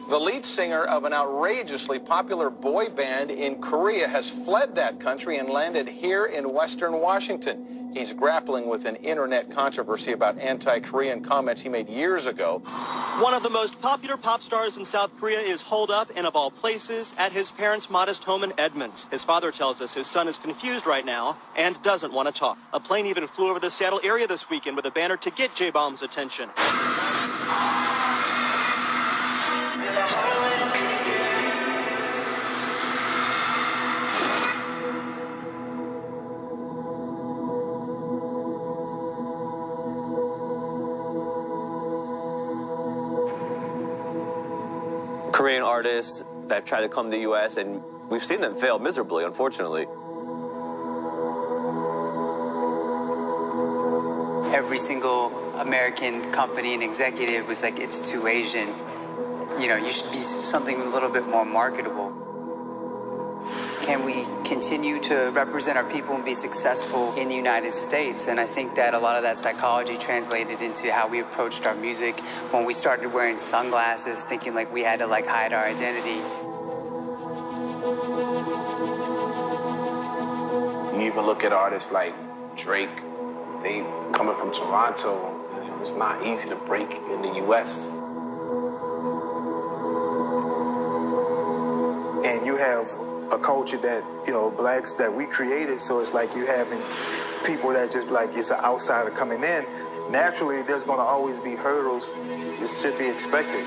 The lead singer of an outrageously popular boy band in Korea has fled that country and landed here in Western Washington. He's grappling with an internet controversy about anti-Korean comments he made years ago. One of the most popular pop stars in South Korea is holed up, and of all places, at his parents' modest home in Edmonds. His father tells us his son is confused right now and doesn't want to talk. A plane even flew over the Seattle area this weekend with a banner to get J-Bomb's attention. Korean artists that have tried to come to the U.S., and we've seen them fail miserably, unfortunately. Every single American company and executive was like, it's too Asian. You know, you should be something a little bit more marketable. Can we continue to represent our people and be successful in the United States? And I think that a lot of that psychology translated into how we approached our music when we started wearing sunglasses, thinking like we had to like hide our identity. You even look at artists like Drake, they coming from Toronto, it's not easy to break in the US. And you have a culture that, you know, blacks that we created, so it's like you having people that just like it's an outsider coming in. Naturally, there's going to always be hurdles. It should be expected.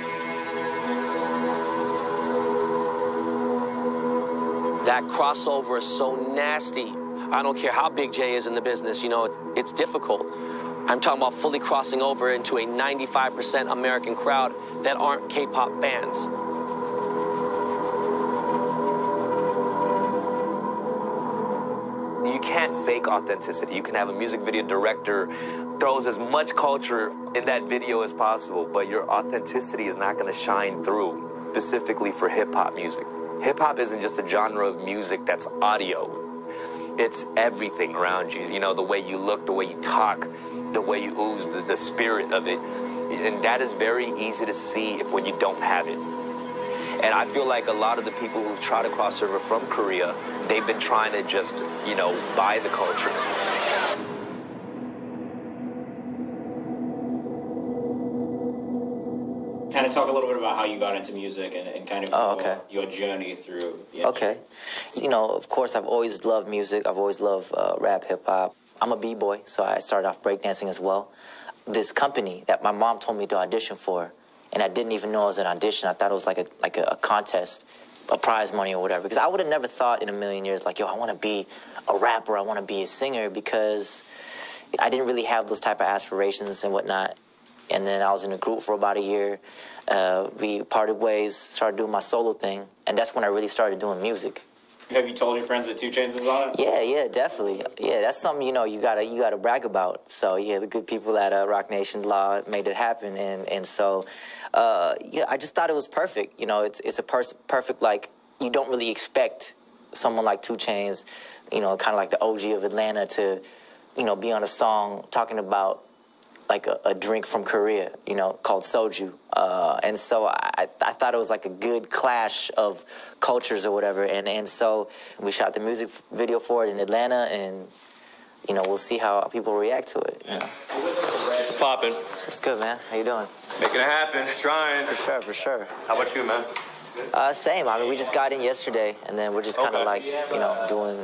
That crossover is so nasty. I don't care how big Jay is in the business, you know, it's difficult. I'm talking about fully crossing over into a 95% American crowd that aren't K-pop fans. You can't fake authenticity. You can have a music video director throws as much culture in that video as possible, but your authenticity is not going to shine through, specifically for hip-hop music. Hip-hop isn't just a genre of music that's audio. It's everything around you. You know, the way you look, the way you talk, the way you ooze, the spirit of it. And that is very easy to see when you don't have it. And I feel like a lot of the people who've tried to cross over from Korea, they've been trying to just, you know, buy the culture. Kind of talk a little bit about how you got into music and kind of your journey through the industry. Okay. You know, of course, I've always loved music. I've always loved rap, hip-hop. I'm a b-boy, so I started off breakdancing as well. This company that my mom told me to audition for, and I didn't even know it was an audition. I thought it was like a contest, a prize money or whatever. Because I would have never thought in a million years, like, yo, I want to be a rapper, I want to be a singer, because I didn't really have those type of aspirations and whatnot. And then I was in a group for about a year. We parted ways, started doing my solo thing, and that's when I really started doing music. Have you told your friends that 2 Chainz is on it? Yeah, definitely. Yeah, that's something, you know, you gotta brag about. So yeah, the good people at Rock Nation Law made it happen, and so yeah, I just thought it was perfect. You know, it's a perfect, like, you don't really expect someone like 2 Chainz, you know, kind of like the OG of Atlanta, to, you know, be on a song talking about like a drink from Korea, you know, called soju. And so I thought it was like a good clash of cultures or whatever. And so we shot the music video for it in Atlanta, and, you know, we'll see how people react to it. You know? It's popping. It's good, man. How you doing? Making it happen, trying. For sure. How about you, man? Same. I mean, we just got in yesterday, and then we're just kind of like, you know, doing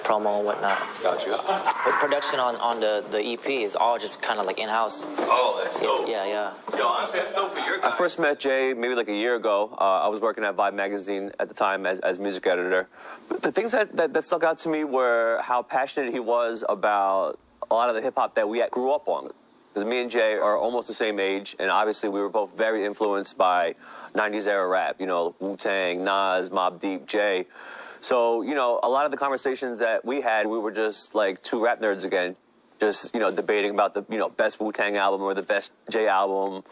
promo and whatnot. Got you. The production on the EP is all just kind of like in-house. Oh, that's dope. Yeah. Yo, honestly, that's dope for your guys. I first met Jay maybe like a year ago. I was working at Vibe magazine at the time as music editor. But the things that stuck out to me were how passionate he was about a lot of the hip-hop that we grew up on. Because me and Jay are almost the same age, and obviously we were both very influenced by 90s era rap, you know, Wu-Tang, Nas, Mobb Deep, Jay. So, you know, a lot of the conversations that we had, we were just like 2 rap nerds again, just, you know, debating about the, you know, best Wu-Tang album or the best Jay album.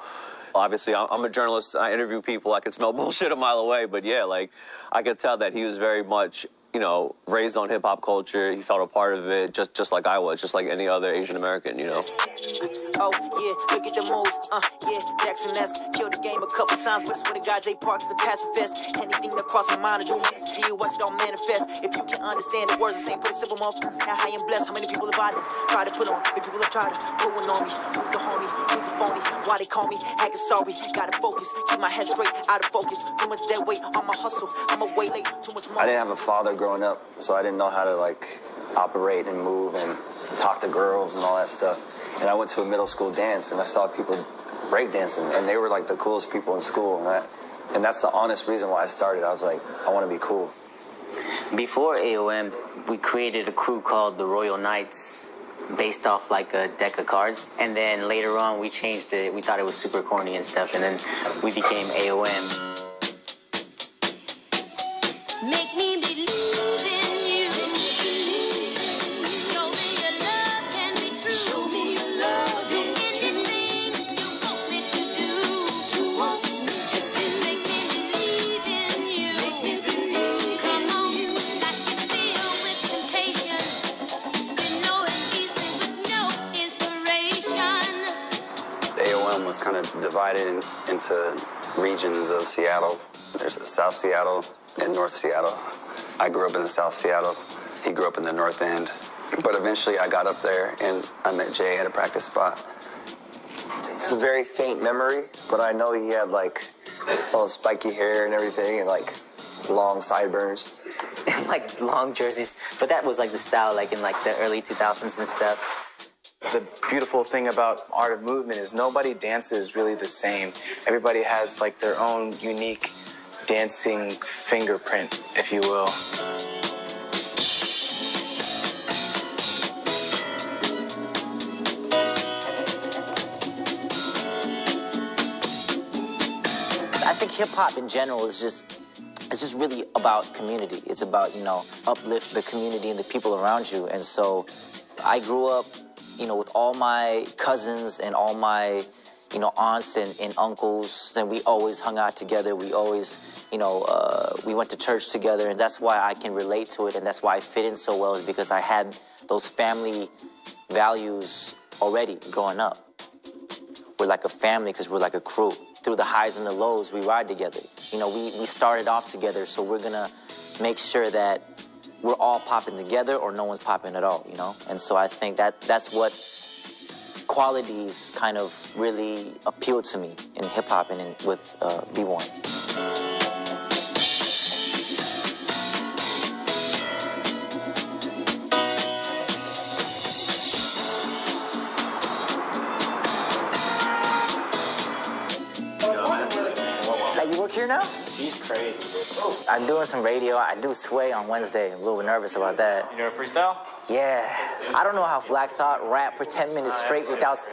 Obviously, I'm a journalist. I interview people. I can smell bullshit a mile away. But yeah, like, I could tell that he was very much, you know, raised on hip-hop culture. He felt a part of it just like I was, just like any other Asian American, you know. Oh, yeah, look at the moves. Yeah, Jackson-esque. Killed the game a couple times, but I swear to God, J. Park is a pacifist. Anything that crossed my mind, I do to you, watch it all manifest. If you can understand the words, the same, put a simple motherfucker. Now, high and blessed. How many people have I tried to put on? Many people have tried to put one on me. Who's the homie? Who's the phony? Why they call me? Acting sorry. Gotta focus. Keep my head straight, out of focus. Too much dead weight on my hustle. I'm way late. Too much more. I didn't have a father growing up, so I didn't know how to, like, operate and move and talk to girls and all that stuff. And I went to a middle school dance, and I saw people breakdancing, and they were, like, the coolest people in school. And that's the honest reason why I started. I was like, I want to be cool. Before AOM, we created a crew called the Royal Knights, based off like a deck of cards. And then later on, we changed it. We thought it was super corny and stuff. And then we became AOM. Make me believe in you. Show me your love can be true. Show me your love. Do anything you want me to do. Make me believe in you. Come on, like you feel with temptation. You know it's easy with no inspiration. AOM was kind of divided into regions of Seattle. There's South Seattle and North Seattle. I grew up in the South Seattle. He grew up in the North End. But eventually I got up there and I met Jay at a practice spot. It's a very faint memory, but I know he had like all the spiky hair and everything and like long sideburns. Like long jerseys. But that was like the style like in like the early 2000s and stuff. The beautiful thing about Art of Movement is nobody dances really the same. Everybody has like their own unique dancing fingerprint, if you will. I think hip-hop in general is just really about community. It's about, you know, uplift the community and the people around you. And so I grew up, you know, with all my cousins and all my, you know, aunts and uncles, and we always hung out together. We always, you know, we went to church together, and that's why I can relate to it, and that's why I fit in so well, is because I had those family values already growing up. We're like a family because we're like a crew. Through the highs and the lows, we ride together. You know, we started off together, so we're gonna make sure that we're all popping together or no one's popping at all, you know? And so I think that's what qualities kind of really appealed to me in hip-hop and with B1. Like, you work here now? She's crazy, bro. I'm doing some radio. I do Sway on Wednesday. I'm a little nervous about that. You know freestyle? Yeah. I don't know how Black Thought rap for 10 minutes straight without...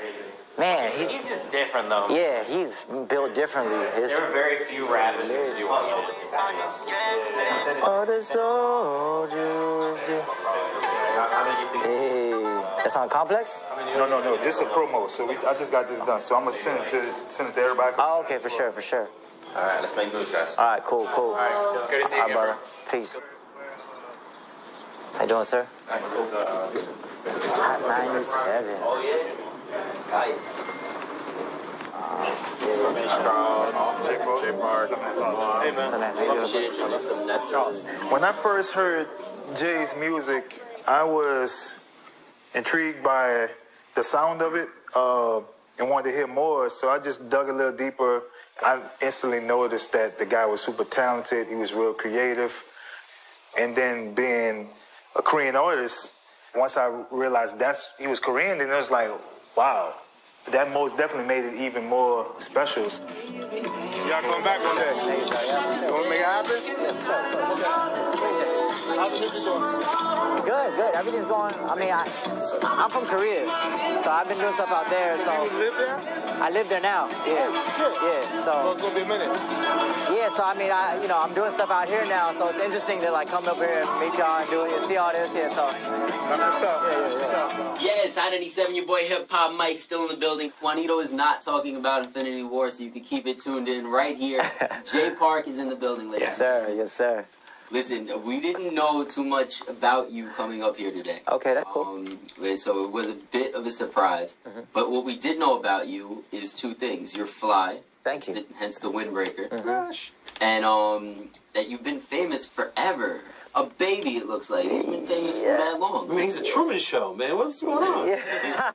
Man, he's just different, though. Yeah, he's built differently. There are very few rappers who do what he did. All the soldiers do. Hey, that's on Complex? No. This is a promo, so I just got this done. So I'm gonna send it to everybody. Oh, okay, for sure. All right, let's make moves, guys. All right, cool. All right, good to see you again, brother. bro. Peace. How you doing, sir? 97. Oh, yeah. Guys. When I first heard Jay's music, I was intrigued by the sound of it and wanted to hear more, so I just dug a little deeper. I instantly noticed that the guy was super talented, he was real creative, and then being a Korean artist, once I realized he was Korean, then it was like, wow, that most definitely made it even more special. Y'all coming back one day? You want to make it happen? How's the music going? Good. Everything's going. I mean, I'm from Korea, so I've been doing stuff out there. So You live there? I live there now. Yeah. Yeah. So it's gonna be a minute. Yeah. So I mean, I'm doing stuff out here now. So it's interesting to like come up here and meet y'all and do it. See all this here. So. What's up? Yeah, it's Hot 97, your boy Hip Hop Mike, still in the building. Juanito is not talking about Infinity War, so you can keep it tuned in right here. Jay Park is in the building, ladies. Yes, sir. Listen, we didn't know too much about you coming up here today. Okay, that's cool. So it was a bit of a surprise. But what we did know about you is two things. You're fly. Thank you. Hence the windbreaker. And that you've been famous forever. A baby, it looks like. He's been famous for that long. I mean, he's a Truman Show, man. What's going on? Yeah.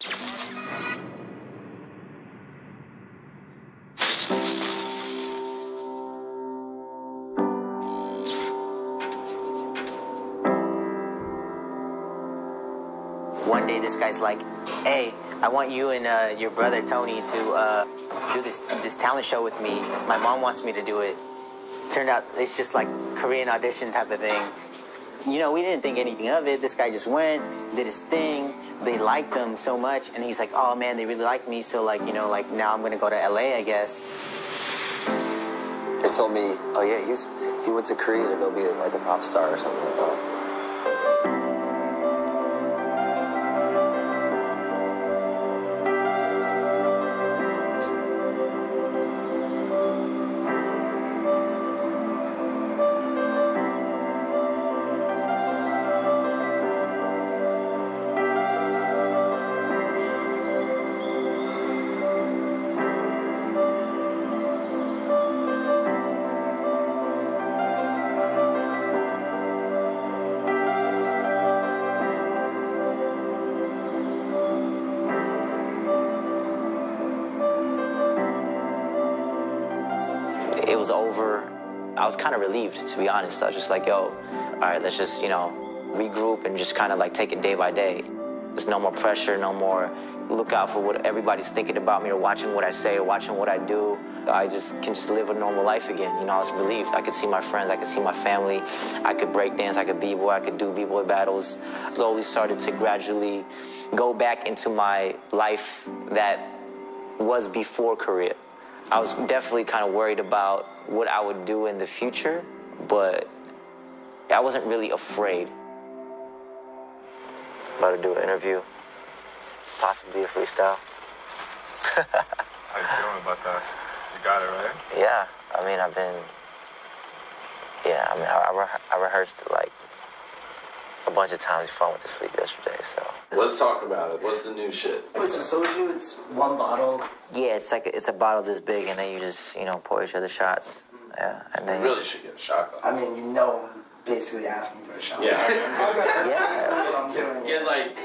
One day this guy's like, hey, I want you and your brother Tony to do this talent show with me. My mom wants me to do it. Turned out it's just like Korean audition type of thing. You know, we didn't think anything of it. This guy just went, did his thing. They liked him so much, and he's like, oh man, they really like me. So like, you know, like now I'm gonna go to LA, I guess. They told me, oh yeah, he went to Korea to go be like a pop star or something like that. It was over. I was kind of relieved, to be honest. I was just like, yo, all right, let's just, you know, regroup and just kind of like take it day by day. There's no more pressure, no more look out for what everybody's thinking about me or watching what I say or watching what I do. I just can just live a normal life again. You know, I was relieved. I could see my friends, I could see my family. I could break dance, I could b-boy, I could do b-boy battles. Slowly started to gradually go back into my life that was before Korea. I was definitely kind of worried about what I would do in the future, but I wasn't really afraid. About to do an interview, possibly a freestyle. How you feeling about that? You got it, right? Yeah, I mean, I rehearsed it like a bunch of times before I went to sleep yesterday, so. Let's talk about it. What's the new shit? Wait, so soju, it's one bottle? Yeah, it's a bottle this big, and then you just, you know, pour each other shots. Yeah, and then You really should get a shot, though. I mean, you know, I'm basically asking for a shot. Yeah. That's what I'm doing. Get like...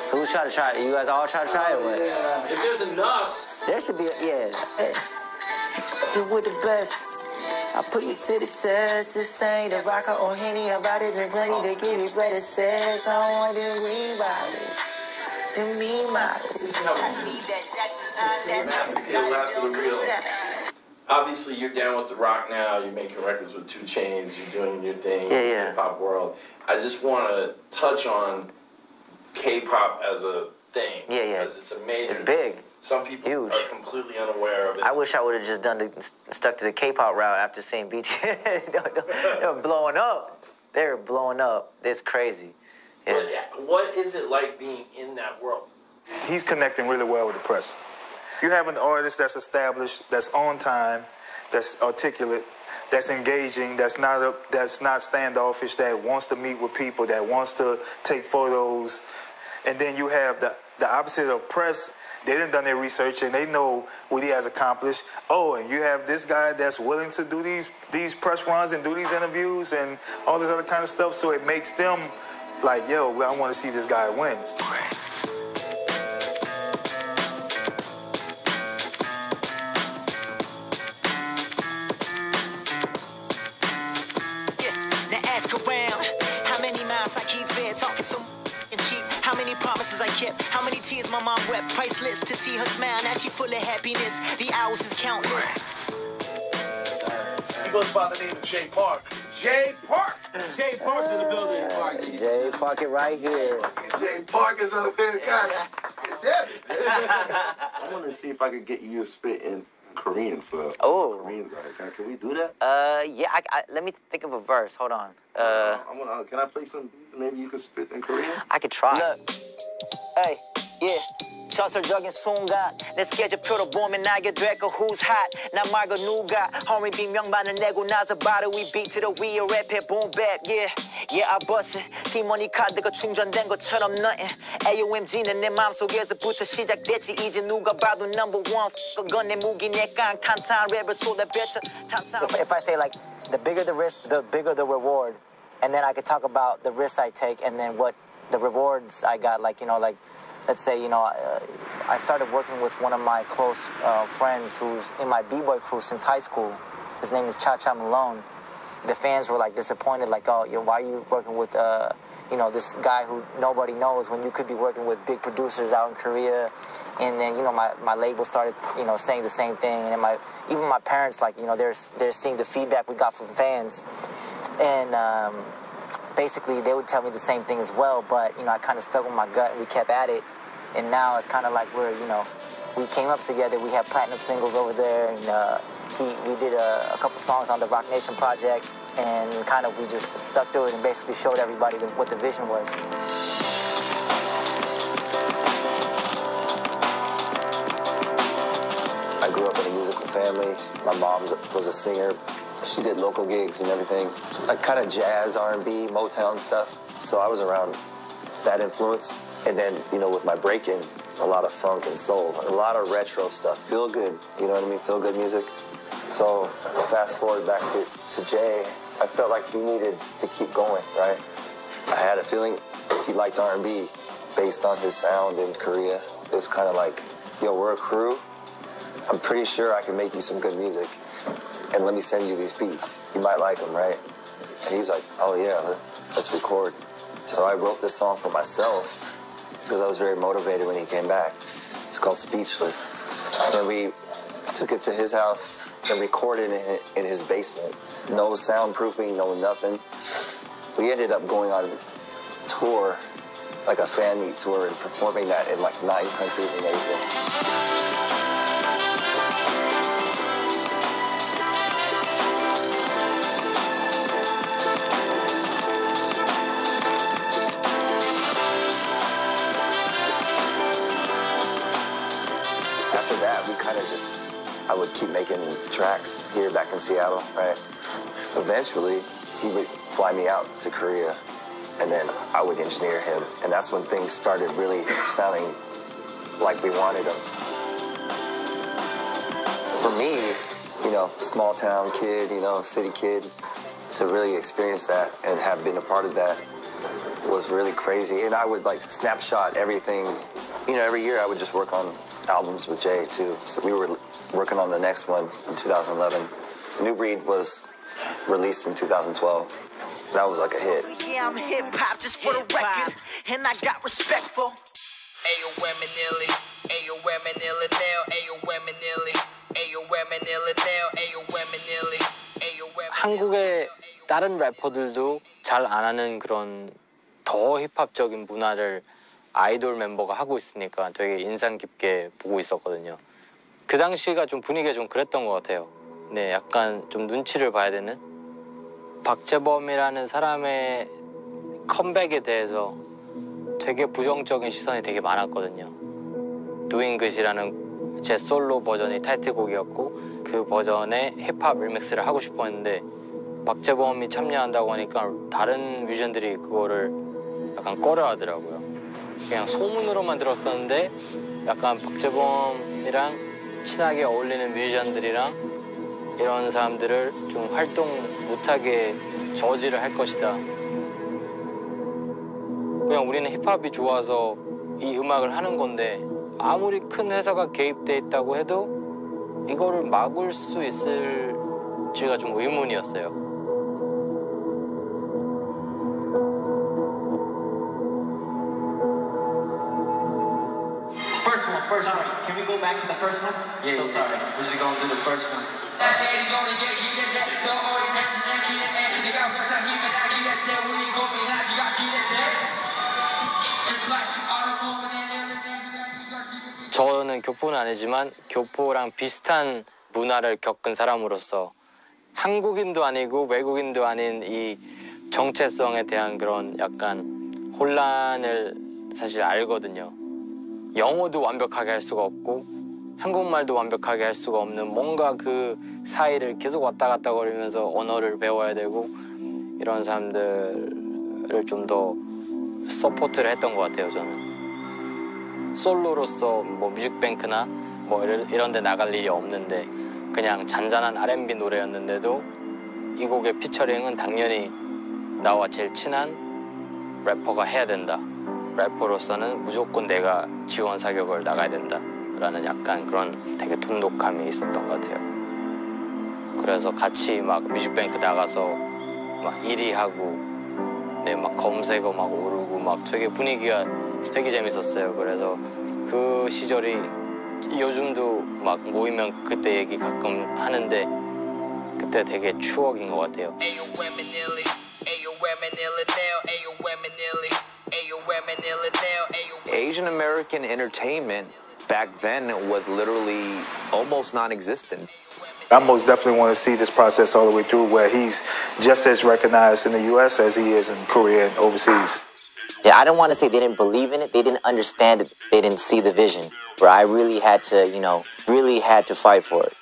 So who's trying to try it? You guys all try to try it or what? If there's enough... There should be, yeah. You were the best. I put you to the test. This ain't a rocker or Henny. About it, been plenty to give you better sex. I don't want them green bottles. Them mean models. I need that Jackson's hot. Obviously, you're down with the rock now. You're making records with 2 Chainz. You're doing your thing in the hip-hop world. I just want to touch on K-pop as a thing. Yeah. Because it's a major... It's big. Some people are completely unaware of it. I wish I would have just stuck to the K-pop route after seeing BTS. They're blowing up. They're blowing up. It's crazy. Yeah. But what is it like being in that world? He's connecting really well with the press. You have an artist that's established, that's on time, that's articulate, that's engaging, that's not standoffish, that wants to meet with people, that wants to take photos. And then you have the opposite of press. They done their research and they know what he has accomplished. Oh, and you have this guy that's willing to do these press runs and do these interviews and all this other kind of stuff. So it makes them like, yo, I want to see this guy win. Now ask around how many miles I keep fed, talking so cheap. How many promises I kept, how many tears my mom wept. Priceless to see her smile, now she full of happiness. The hours is countless. He goes by the name of Jay Park. Jay Park! Jay Park's in the building. Jay Park it right here. Jay Park is up here, guys. I want to see if I could get you to spit in Korean for Koreans out here. Can we do that? Yeah. Let me think of a verse. Hold on. Can I play some? Maybe you could spit in Korean. I could try. Look. Hey, yeah. 전설적인 순간 내 스케줄표로 보면 알게 될 거 who's hot 나 말고 누가 R&B 명반을 내고 나서 바로 이 비트로 위에 랩해 boom bap yeah I bust it 티머니 카드가 충전된 것처럼 nothing AOMG는 내 맘속에서부터 시작됐지 이제 누가 봐도 number one 그건 내 무기 내 깡탄탄 랩을 쏟아뱉어 If I say like the bigger the risk the bigger the reward and then I could talk about the risks I take and then what the rewards I got like like let's say I started working with one of my close friends who's in my b-boy crew since high school. His name is Cha-Cha Malone. The fans were like disappointed, like, oh, why are you working with, this guy who nobody knows when you could be working with big producers out in Korea? And then, my label started, saying the same thing. And then even my parents, like, they're seeing the feedback we got from fans. And basically, they would tell me the same thing as well. But, I kind of stuck with my gut and we kept at it. And now it's kind of like we came up together. We had platinum singles over there, and we did a couple songs on the Rock Nation project, and kind of we just stuck to it and basically showed everybody what the vision was. I grew up in a musical family. My mom was a singer. She did local gigs and everything, like kind of jazz, R&B, Motown stuff. So I was around that influence. And then, with my break-in, a lot of funk and soul, a lot of retro stuff, feel good, you know what I mean, feel good music. So fast forward back to Jay, I felt like he needed to keep going, right? I had a feeling he liked R&B based on his sound in Korea. It was kind of like, we're a crew. I'm pretty sure I can make you some good music, and let me send you these beats. You might like them, right? And he's like, oh yeah, let's record. So I wrote this song for myself, because I was very motivated when he came back. It's called Speechless. And we took it to his house and recorded it in his basement. No soundproofing, no nothing. We ended up going on tour, like a fan meet tour, and performing that in like 9 countries in Asia. I would keep making tracks here back in Seattle, right? Eventually, he would fly me out to Korea, and then I would engineer him. And that's when things started really sounding like we wanted them. For me, small town kid, city kid, to really experience that and have been a part of that was really crazy. And I would snapshot everything. Every year I would just work on albums with Jay too. So we were working on the next one in 2011. New Breed was released in 2012. That was like a hit. Yeah, I'm hip-hop just for the record, and I got respect for AOMG, AOMG now, AOMG. 한국의 다른 래퍼들도 잘 안 하는 그런 더 힙합적인 문화를 아이돌 멤버가 하고 있으니까 되게 인상 깊게 보고 있었거든요. 그 당시가 좀 분위기가 좀 그랬던 것 같아요. 네, 약간 좀 눈치를 봐야 되는? 박재범이라는 사람의 컴백에 대해서 되게 부정적인 시선이 되게 많았거든요. Doing Good이라는 제 솔로 버전이 타이틀곡이었고 그 버전의 힙합 리믹스를 하고 싶어 했는데 박재범이 참여한다고 하니까 다른 뮤지션들이 그거를 약간 꺼려 하더라고요. 그냥 소문으로만 들었었는데 약간 박재범이랑 친하게 어울리는 뮤지션들이랑 이런 사람들을 좀 활동 못하게 저지를 할 것이다. 그냥 우리는 힙합이 좋아서 이 음악을 하는 건데 아무리 큰 회사가 개입돼 있다고 해도 이거를 막을 수 있을지가 좀 의문이었어요. First one. Can we go back to the first one? Yeah, so sorry. We're just gonna do the first one. 저는 교포는 아니지만 교포랑 비슷한 문화를 겪은 사람으로서 한국인도 아니고 외국인도 아닌 이 정체성에 대한 그런 약간 혼란을 사실 알거든요. 영어도 완벽하게 할 수가 없고 한국말도 완벽하게 할 수가 없는 뭔가 그 사이를 계속 왔다 갔다 거리면서 언어를 배워야 되고 이런 사람들을 좀 더 서포트를 했던 것 같아요, 저는. 솔로로서 뭐 뮤직뱅크나 뭐 이런 데 나갈 일이 없는데 그냥 잔잔한 R&B 노래였는데도 이 곡의 피처링은 당연히 나와 제일 친한 래퍼가 해야 된다. 래퍼로서는 무조건 내가 지원 사격을 나가야 된다. 라는 약간 그런 되게 돈독함이 있었던 것 같아요. 그래서 같이 막 뮤직뱅크 나가서 막 1위 하고 네, 막 검색어 막 오르고 막 되게 분위기가 되게 재밌었어요. 그래서 그 시절이 요즘도 막 모이면 그때 얘기 가끔 하는데 그때 되게 추억인 것 같아요. Asian American entertainment back then was literally almost non-existent. I most definitely want to see this process all the way through where he's just as recognized in the U.S. as he is in Korea and overseas. Yeah, I don't want to say they didn't believe in it. They didn't understand it. They didn't see the vision. Where I really had to, really had to fight for it.